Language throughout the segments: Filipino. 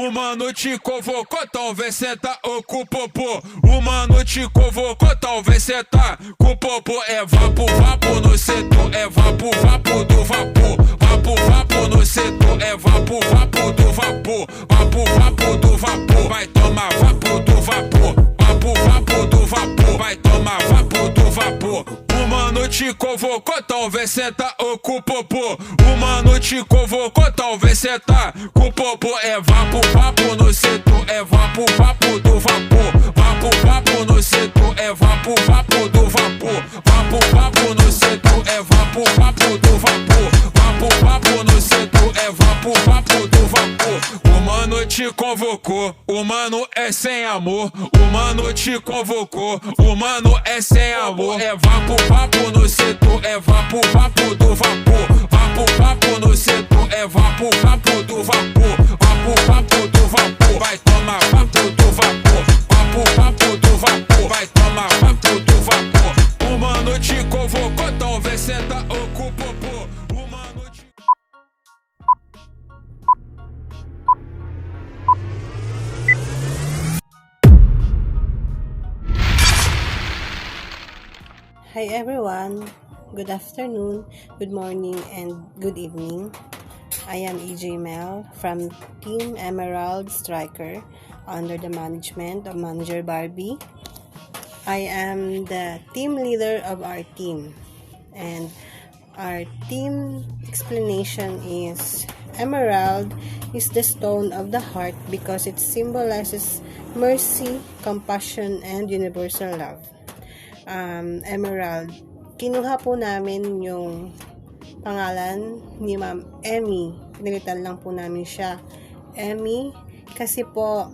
O mano te convocou, então vem sentar com o popô. O mano te convocou, então vem sentar com o popô. É vapo, vapo no setor, é vapo, vapo do vapor. Vapo, vapo no setor, é vapo, vapo do vapor. Vapo, vapo do vapor, vai tomar vapo do vapor. Vapo, vapo do vapor, vai tomar vapo do vapor. O mano te convocou, então vem sentar com o popô. O mano te convocou, então vem sentar com o popô. É vapo, vapo no setor, é vapo, vapo do vapor. Vapo, vapo no setor, é vapo, vapo do vapor. Vapo, vapo no setor, é vapo, vapo do vapor. Vapo, vapo no setor, é vapo, vapo do vapor. O mano te convocou, o mano é sem amor. O mano te convocou, o mano é sem amor. É vapo, vapo no setor, é vapo, vapo do vapor. Vapo, vapo no setor, é vapo, vapo do vapor. Vapo, vapo do vapor, vai tomar vapo do vapor. Vapo, vapo do vapor, vai tomar vapo do vapor. O mano te convocou, então vem sentar com o popô. O mano te... Hi everyone, good afternoon, good morning, and good evening. I am EJ Mel from Team Emerald Striker under the management of Manager Barbie. I am the team leader of our team, and our team explanation is Emerald is the stone of the heart because it symbolizes mercy, compassion, and universal love. Emerald, kinuha po namin yung pangalan ni Ma'am Emmy. Pinilitan lang po namin siya. Emmy, kasi po,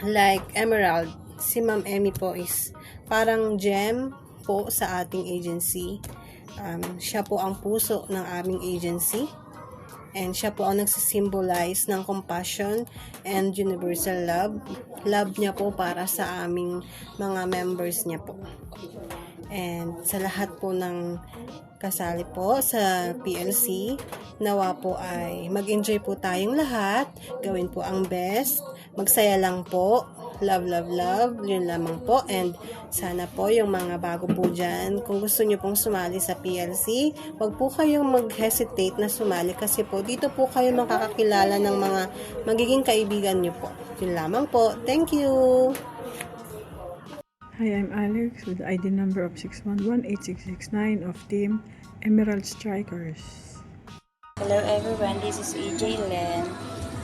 like Emerald, si Ma'am Emmy po is parang gem po sa ating agency. Siya po ang puso ng aming agency. And siya po ang nagsisimbolize ng compassion and universal love. Love niya po para sa aming mga members niya po. And sa lahat po ng kasali po sa PLC, nawa po ay mag-enjoy po tayong lahat, gawin po ang best, magsaya lang po, love, love, love, yun lamang po. And sana po yung mga bago po dyan, kung gusto nyo pong sumali sa PLC, wag po kayong mag-hesitate na sumali kasi po dito po kayo makakakilala ng mga magiging kaibigan nyo po. Yun lamang po. Thank you! Hi, I'm Alex with the ID number of 6118669 of Team Emerald Strikers. Hello everyone, this is EJ Len,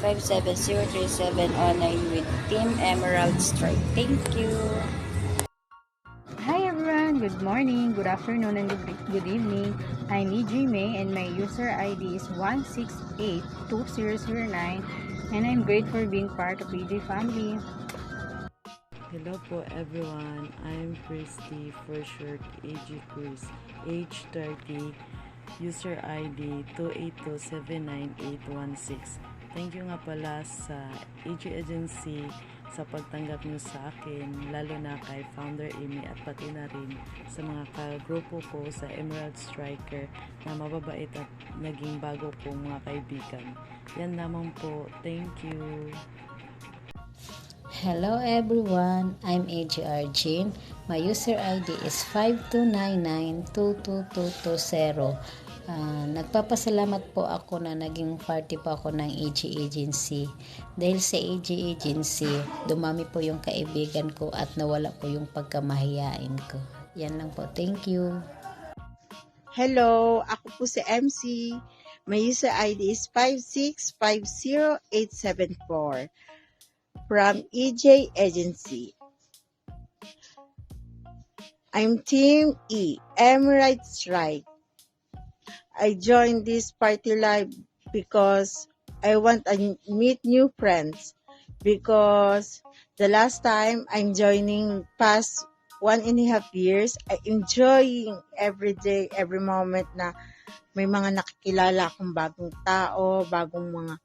57037 online with Team Emerald Strike. Thank you. Hi everyone, good morning, good afternoon, and good evening. I'm EJ May and my user ID is 1682009 and I'm grateful for being part of EJ family. Hello po everyone, I'm Christy for short AG Cruz, age 30, user ID 282798816. Thank you nga pala sa AG Agency sa pagtanggap nyo sa akin, lalo na kay Founder Amy at pati na rin sa mga kagrupo ko sa Emerald Striker na mababait at naging bago kong mga kaibigan. Yan lamang po, thank you. Hello everyone, I'm AGR Jean. My user ID is 529922220. Nagpapasalamat po ako na naging party po ako ng AG Agency. Dahil sa AG Agency, dumami po yung kaibigan ko at nawala po yung pagkamahiyain ko. Yan lang po, thank you. Hello, ako po si MC. My user ID is 5650874. From EJ Agency. I'm Team E, Emerald Strike. I joined this party live because I want to meet new friends. Because the last time I'm joining past 1.5 years, I enjoying every day, every moment na may mga nakikilala akong bagong tao, bagong mga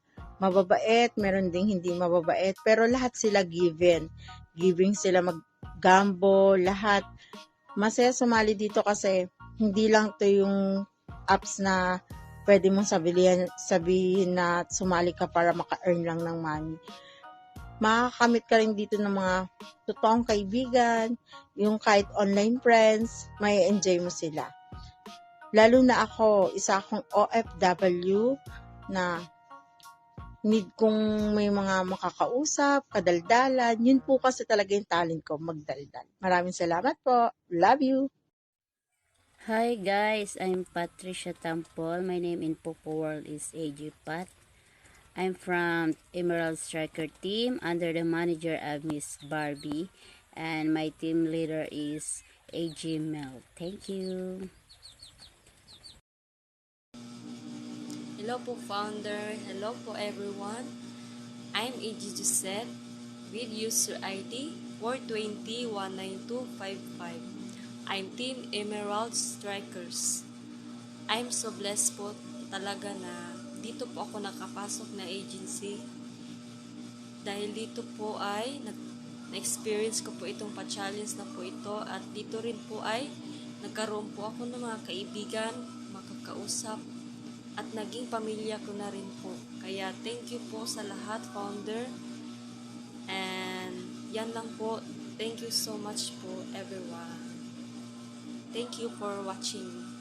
mababait, meron ding hindi mababait, pero lahat sila giving sila mag-gambo, lahat. Masaya sumali dito kasi hindi lang to yung apps na pwede mong sabihin na sumali ka para maka-earn lang ng money. Makakamit ka rin dito ng mga totoong kaibigan, yung kahit online friends, may enjoy mo sila. Lalo na ako, isa akong OFW na need kong may mga makakausap, kadaldalan. Yun po kasi talaga yung talent ko, magdaldal. Maraming salamat po. Love you. Hi guys, I'm Patricia Tampol. My name in Popo World is AG Pat. I'm from Emerald Striker team under the manager of Miss Barbie. And my team leader is AG Mel. Thank you. Hello po founder, hello po everyone. I'm AG Josette with user ID 420-19255. I'm Team Emerald Strikers. I'm so blessed po talaga na dito po ako nakapasok na agency. Dahil dito po ay na-experience ko po itong pa-challenge na po ito at dito rin po ay nagkaroon po ako ng mga kaibigan, makakausap, at naging pamilya ko na rin po. Kaya thank you po sa lahat, founder. And yan lang po. Thank you so much po, everyone. Thank you for watching.